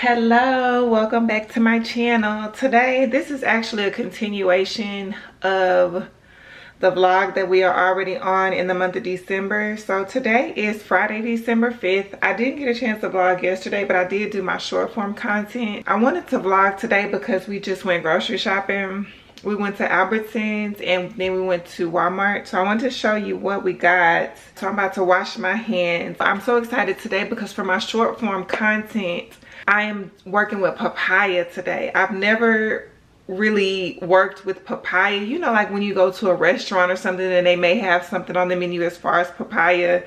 Hello, welcome back to my channel. Today, this is actually a continuation of the vlog that we are already on in the month of December. So today is Friday, December 5th. I didn't get a chance to vlog yesterday, but I did do my short form content. I wanted to vlog today because we just went grocery shopping. We went to Albertsons and then we went to Walmart. So I wanted to show you what we got. So I'm about to wash my hands. I'm so excited today because for my short form content, I am working with papaya today. I've never really worked with papaya. You know, like when you go to a restaurant or something and they may have something on the menu as far as papaya.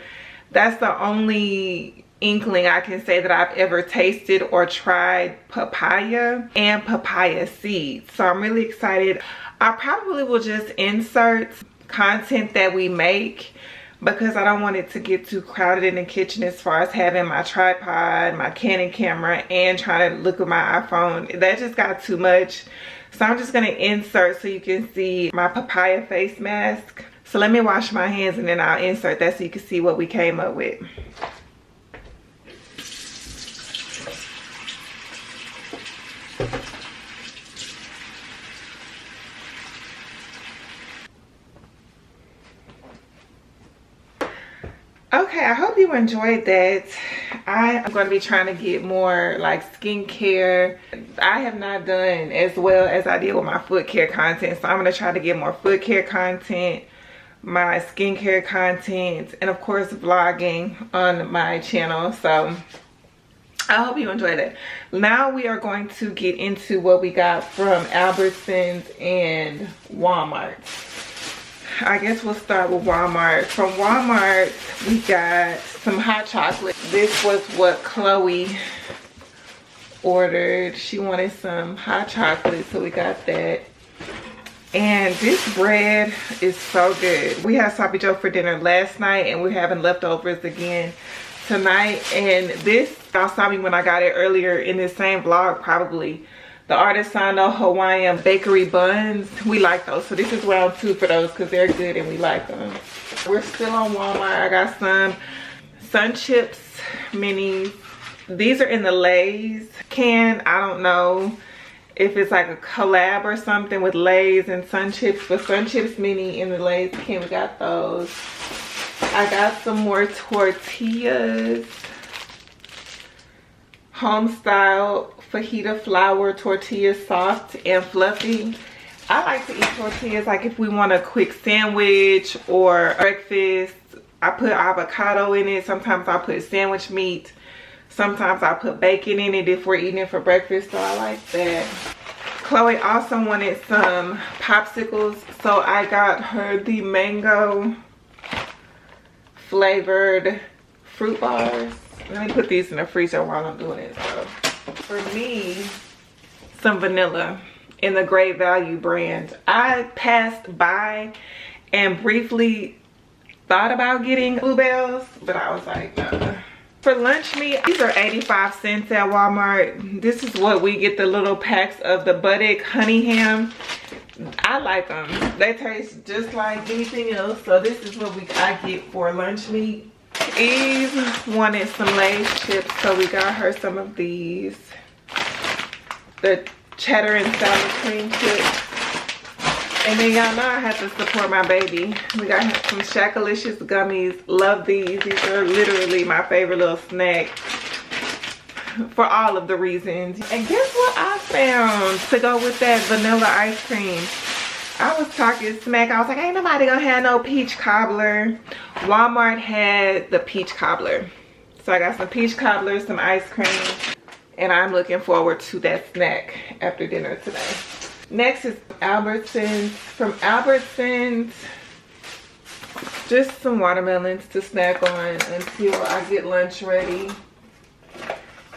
That's the only inkling I can say that I've ever tasted or tried papaya and papaya seeds. So I'm really excited. I probably will just insert content that we make because I don't want it to get too crowded in the kitchen as far as having my tripod, my Canon camera, and trying to look at my iPhone. That just got too much. So I'm just gonna insert so you can see my papaya face mask. So let me wash my hands and then I'll insert that so you can see what we came up with. Okay, I hope you enjoyed that. I am going to be trying to get more like skincare. I have not done as well as I did with my foot care content, so I'm going to try to get more foot care content, my skincare content, and of course vlogging on my channel. So I hope you enjoyed it. Now we are going to get into what we got from Albertsons and Walmart. I guess we'll start with Walmart. From Walmart, we got some hot chocolate. This was what Chloe ordered. She wanted some hot chocolate, so we got that. And this bread is so good. We had Sloppy Joe for dinner last night, and we're having leftovers again tonight. And this, y'all saw me when I got it earlier in this same vlog probably. The Artisano Hawaiian bakery buns, we like those. So this is round 2 for those because they're good and we like them. We're still on Walmart. I got some Sun Chips minis. These are in the Lay's can. I don't know if it's like a collab or something with Lay's and Sun Chips, but Sun Chips mini in the Lay's can. We got those. I got some more tortillas. Home style fajita flour tortillas, soft and fluffy. I like to eat tortillas like if we want a quick sandwich or breakfast. I put avocado in it. Sometimes I put sandwich meat. Sometimes I put bacon in it if we're eating it for breakfast, so I like that. Chloe also wanted some popsicles, so I got her the mango flavored fruit bars. Let me put these in the freezer while I'm doing it. So for me, some vanilla in the Great Value brand. I passed by and briefly thought about getting bluebells, but I was like, no. For lunch meat, these are 85 cents at Walmart. This is what we get, the little packs of the Buddick honey ham. I like them. They taste just like anything else. So this is what I get for lunch meat. Eve wanted some Lay's chips, so we got her some of these. The cheddar and sour cream chips. And then y'all know I have to support my baby. We got some Shaqalicious gummies. Love these. These are literally my favorite little snack for all of the reasons. And guess what I found to go with that vanilla ice cream? I was talking smack. I was like, ain't nobody gonna have no peach cobbler. Walmart had the peach cobbler. So I got some peach cobbler, some ice cream, and I'm looking forward to that snack after dinner today. Next is Albertsons. From Albertsons, just some watermelons to snack on until I get lunch ready.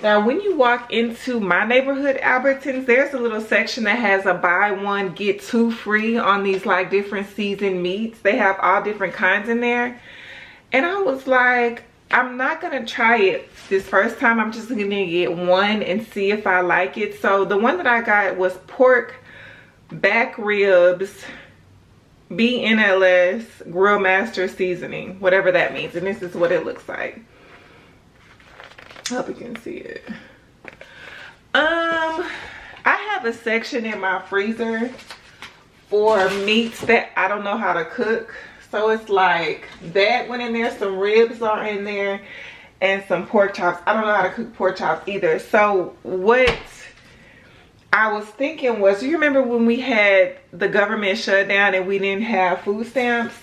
Now, when you walk into my neighborhood Albertsons, there's a little section that has a buy one, get 2 free on these like different seasoned meats. They have all different kinds in there. And I was like, I'm not gonna try it this first time. I'm just gonna get one and see if I like it. So the one that I got was pork back ribs, BNLS Grill Master seasoning, whatever that means. And this is what it looks like. I hope you can see it. I have a section in my freezer for meats that I don't know how to cook. So it's like that went in there, some ribs are in there, and some pork chops. I don't know how to cook pork chops either. So what I was thinking was, you remember when we had the government shutdown and we didn't have food stamps?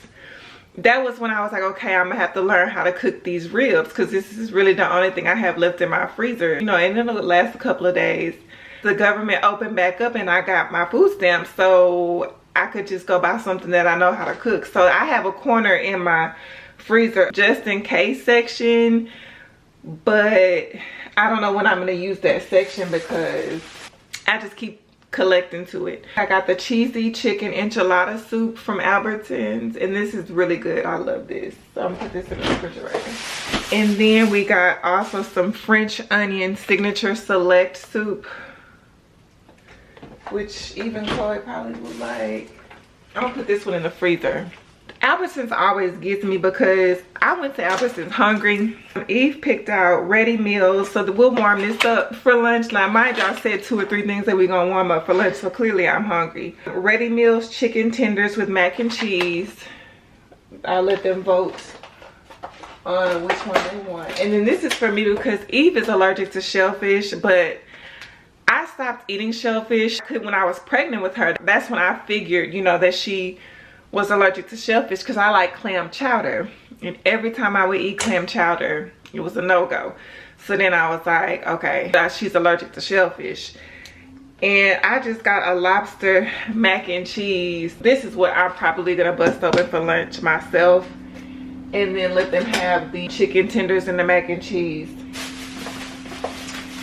That was when I was like, okay, I'm gonna have to learn how to cook these ribs, because this is really the only thing I have left in my freezer. You know, and it'll last a couple of days. The government opened back up and I got my food stamps, so I could just go buy something that I know how to cook. So I have a corner in my freezer just in case section, but I don't know when I'm gonna use that section because I just keep collecting to it. I got the cheesy chicken enchilada soup from Albertsons, and this is really good. I love this. So I'm gonna put this in the refrigerator. And then we got also some French onion signature select soup, which even Chloe probably would like. I'm gonna put this one in the freezer. Albertsons always gets me because I went to Albertsons hungry. Eve picked out ready meals, so that we'll warm this up for lunch. Now, mind you, I said 2 or 3 things that we're gonna warm up for lunch, so clearly I'm hungry. Ready meals chicken tenders with mac and cheese. I'll let them vote on which one they want. And then this is for me because Eve is allergic to shellfish, but I stopped eating shellfish when I was pregnant with her. That's when I figured, you know, that she was allergic to shellfish, because I like clam chowder, and every time I would eat clam chowder it was a no-go. So then I was like, okay, she's allergic to shellfish. And I just got a lobster mac and cheese. This is what I'm probably gonna bust open for lunch myself, and then let them have the chicken tenders and the mac and cheese.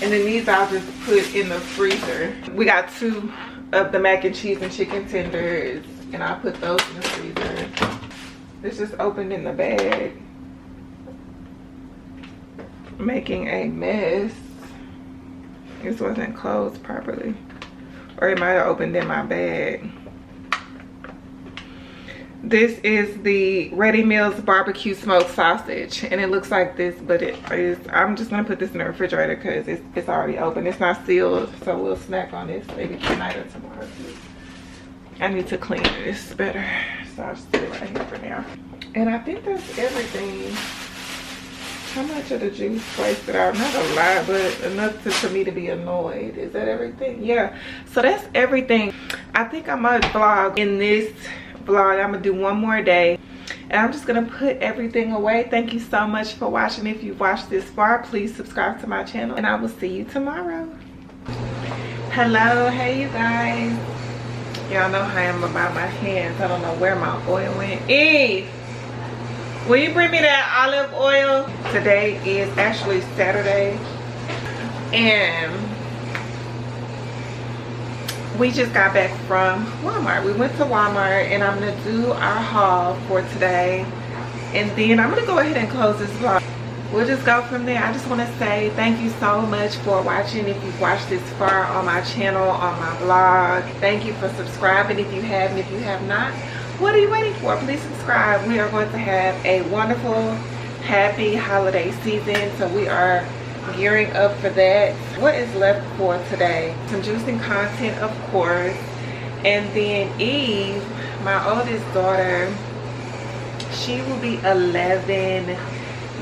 And then these I'll just put in the freezer. We got 2 of the mac and cheese and chicken tenders, and I'll put those in the freezer. This just opened in the bag, making a mess. This wasn't closed properly, or it might have opened in my bag. This is the Ready Meals barbecue smoked sausage, and it looks like this, but it is, I'm just gonna put this in the refrigerator because it's already open. It's not sealed, so we'll snack on this maybe tonight or tomorrow too. I need to clean this better, so I'll just put it right here for now. And I think that's everything. How much of the juice wasted out? Not a lot, but enough for me to be annoyed. Is that everything? Yeah, so that's everything. I think I might vlog in this vlog. I'm gonna do one more day, and I'm just gonna put everything away. Thank you so much for watching. If you've watched this far, please subscribe to my channel, and I will see you tomorrow. Hello, hey you guys. Y'all know how I am about my hands. I don't know where my oil went. Eve, will you bring me that olive oil? Today is actually Saturday, and we just got back from Walmart. We went to Walmart, and I'm gonna do our haul for today, and then I'm gonna go ahead and close this vlog. We'll just go from there. I just want to say thank you so much for watching. If you've watched this far on my channel, on my vlog, thank you for subscribing if you have, and if you have not, what are you waiting for? Please subscribe. We are going to have a wonderful, happy holiday season, so we are gearing up for that. What is left for today? Some juicing content, of course, and then Eve, my oldest daughter, she will be 11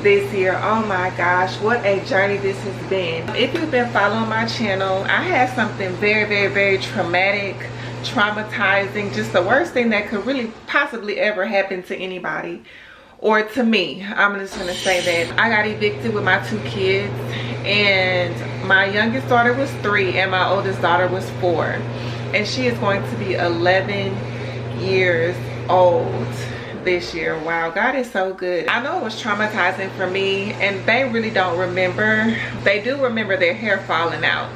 this year. Oh my gosh, what a journey this has been. If you've been following my channel, I had something very traumatic, traumatizing, just the worst thing that could really possibly ever happen to anybody, or to me. I'm just gonna say that I got evicted with my 2 kids, and my youngest daughter was 3 and my oldest daughter was 4, and she is going to be 11 years old this year. Wow, God is so good. I know it was traumatizing for me, and they really don't remember. They do remember their hair falling out.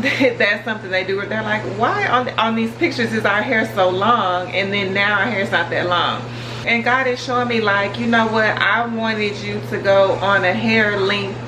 That's something they do. They're like, why on these pictures is our hair so long, and then now our hair's not that long? And God is showing me, like, you know what, I wanted you to go on a hair length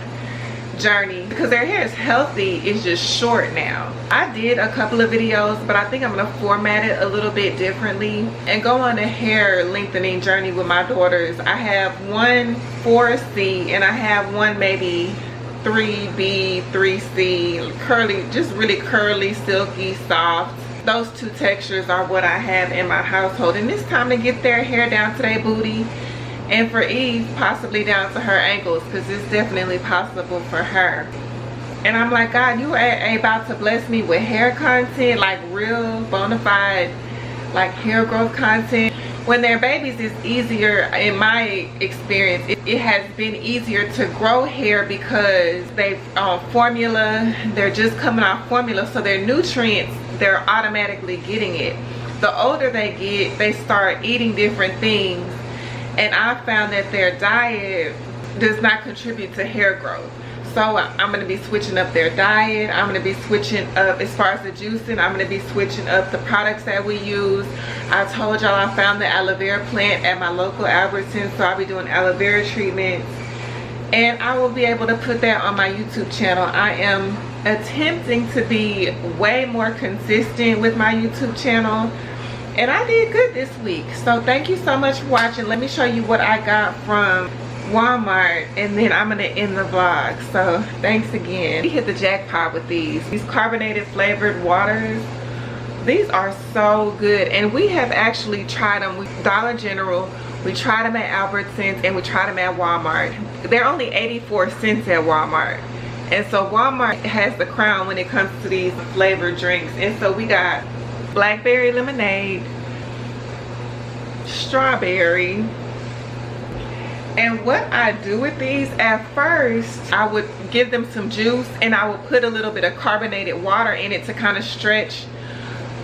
journey, because their hair is healthy, it's just short now. I did a couple of videos, but I think I'm gonna format it a little bit differently and go on a hair lengthening journey with my daughters. I have one 4C and I have one maybe 3B, 3C, curly, just really curly, silky, soft. Those two textures are what I have in my household, and it's time to get their hair down to their booty, and for Eve possibly down to her ankles, because it's definitely possible for her. And I'm like, God, you are about to bless me with hair content, like real bona fide like hair growth content. When they're babies, it's easier, in my experience, it has been easier to grow hair because they've formula, they're just coming off formula, so their nutrients, they're automatically getting it. The older they get, they start eating different things, and I found that their diet does not contribute to hair growth. So I'm going to be switching up their diet. I'm going to be switching up, as far as the juicing, I'm going to be switching up the products that we use. I told y'all I found the aloe vera plant at my local Albertsons, so I'll be doing aloe vera treatments. And I will be able to put that on my YouTube channel. I am attempting to be way more consistent with my YouTube channel. And I did good this week. So thank you so much for watching. Let me show you what I got from Walmart, and then I'm gonna end the vlog. So thanks again. We hit the jackpot with these carbonated flavored waters. These are so good, and we have actually tried them with Dollar General, we tried them at Albertsons, and we tried them at Walmart. They're only 84 cents at Walmart, and so Walmart has the crown when it comes to these flavored drinks. And so we got blackberry lemonade, strawberry. And what I do with these, at first I would give them some juice, and I would put a little bit of carbonated water in it to kind of stretch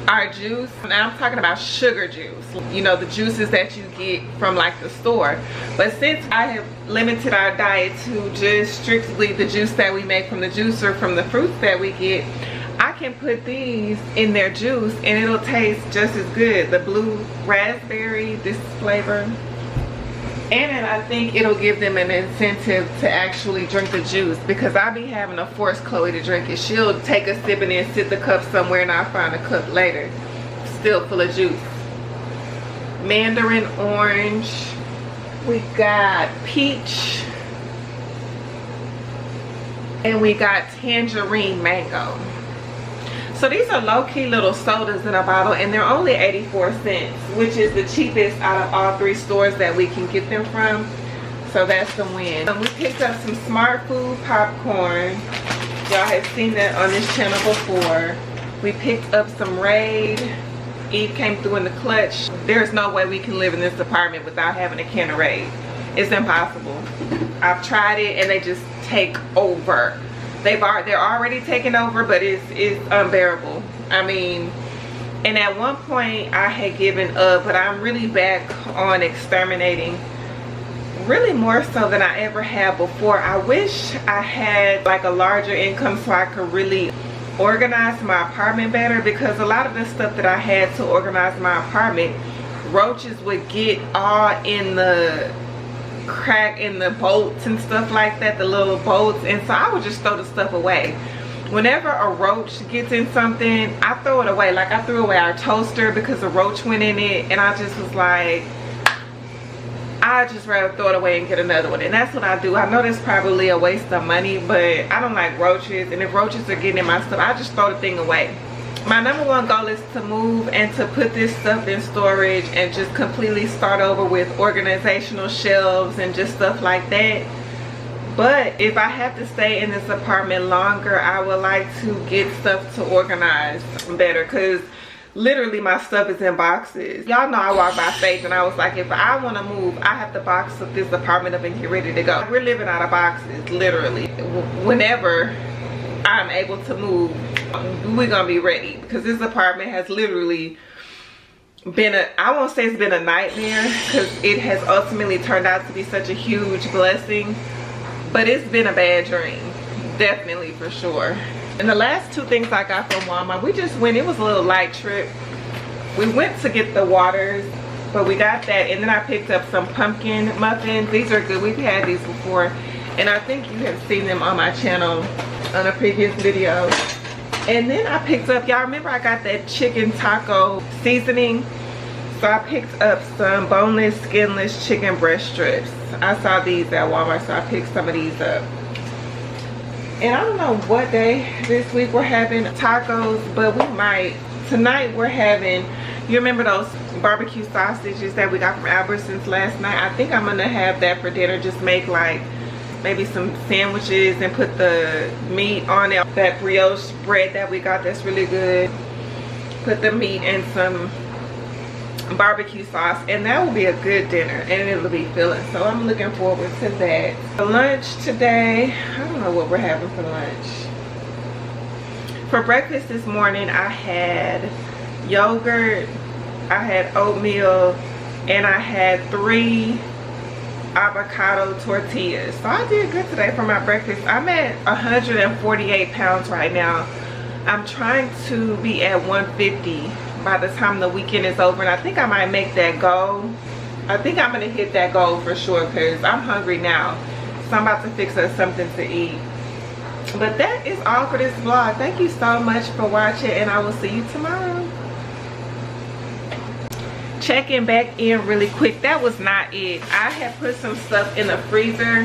our juice. Now I'm talking about sugar juice, you know, the juices that you get from like the store. But since I have limited our diet to just strictly the juice that we make from the juicer, from the fruits that we get, I can put these in their juice and it'll taste just as good. The blue raspberry, this flavor. And I think it'll give them an incentive to actually drink the juice, because I be having to force Chloe to drink it. She'll take a sip and then sit the cup somewhere, and I'll find a cup later still full of juice. Mandarin orange. We got peach. And we got tangerine mango. So these are low-key little sodas in a bottle, and they're only 84 cents, which is the cheapest out of all three stores that we can get them from. So that's the win. We picked up some Smart Food popcorn. Y'all have seen that on this channel before. We picked up some Raid. Eve came through in the clutch. There's no way we can live in this apartment without having a can of Raid. It's impossible. I've tried it and they just take over. They're already taken over, but it's unbearable. I mean, and at one point I had given up, but I'm really back on exterminating, really more so than I ever had before. I wish I had like a larger income so I could really organize my apartment better, because a lot of the stuff that I had to organize my apartment, roaches would get all in the crack in the bolts and stuff like that, the little bolts, and so I would just throw the stuff away. Whenever a roach gets in something, I throw it away. Like I threw away our toaster because a roach went in it, and I just was like, I just rather throw it away and get another one. And that's what I do. I know that's probably a waste of money, but I don't like roaches, and if roaches are getting in my stuff, I just throw the thing away. My number one goal is to move and to put this stuff in storage and just completely start over with organizational shelves and just stuff like that. But if I have to stay in this apartment longer, I would like to get stuff to organize better, because literally my stuff is in boxes. Y'all know I walk by faith, and I was like, if I want to move, I have to box up this apartment up and get ready to go. We're living out of boxes, literally. Whenever I'm able to move, we're gonna be ready, because this apartment has literally been I won't say it's been a nightmare, because it has ultimately turned out to be such a huge blessing, but it's been a bad dream, definitely, for sure. And the last two things I got from Walmart, we just went, it was a little light trip. We went to get the waters, but we got that, and then I picked up some pumpkin muffins. These are good. We've had these before, and I think you have seen them on my channel on a previous video. And then I picked up, y'all remember I got that chicken taco seasoning, so I picked up some boneless, skinless chicken breast strips. I saw these at Walmart, so I picked some of these up. And I don't know what day this week we're having tacos, but we might. Tonight we're having, you remember those barbecue sausages that we got from Albertsons last night? I think I'm gonna have that for dinner. Just make like maybe some sandwiches and put the meat on it. That brioche bread that we got, that's really good. Put the meat in some barbecue sauce, and that will be a good dinner, and it'll be filling. So I'm looking forward to that. For lunch today, I don't know what we're having for lunch. For breakfast this morning, I had yogurt, I had oatmeal, and I had 3 avocado tortillas. So I did good today for my breakfast. I'm at 148 pounds right now. I'm trying to be at 150 by the time the weekend is over, and I think I might make that goal. I think I'm gonna hit that goal for sure, because I'm hungry now. So I'm about to fix us something to eat. But that is all for this vlog. Thank you so much for watching, and I will see you tomorrow. Checking back in really quick. That was not it. I had put some stuff in the freezer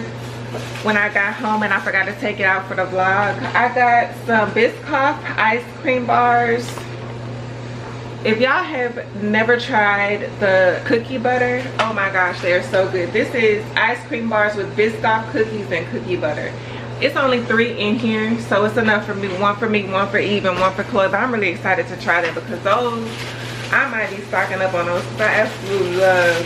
when I got home, and I forgot to take it out for the vlog. I got some Biscoff ice cream bars. If y'all have never tried the cookie butter, oh my gosh, they are so good. This is ice cream bars with Biscoff cookies and cookie butter. It's only 3 in here, so it's enough for me. 1 for me, 1 for Eve, and 1 for Chloe. But I'm really excited to try them, because those, I might be stocking up on those, because I absolutely love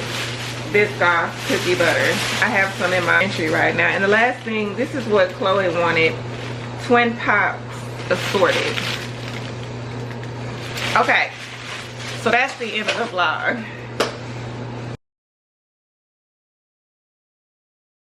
Biscoff cookie butter. I have some in my entry right now. And the last thing, this is what Chloe wanted, Twin Pops assorted. Okay. So that's the end of the vlog.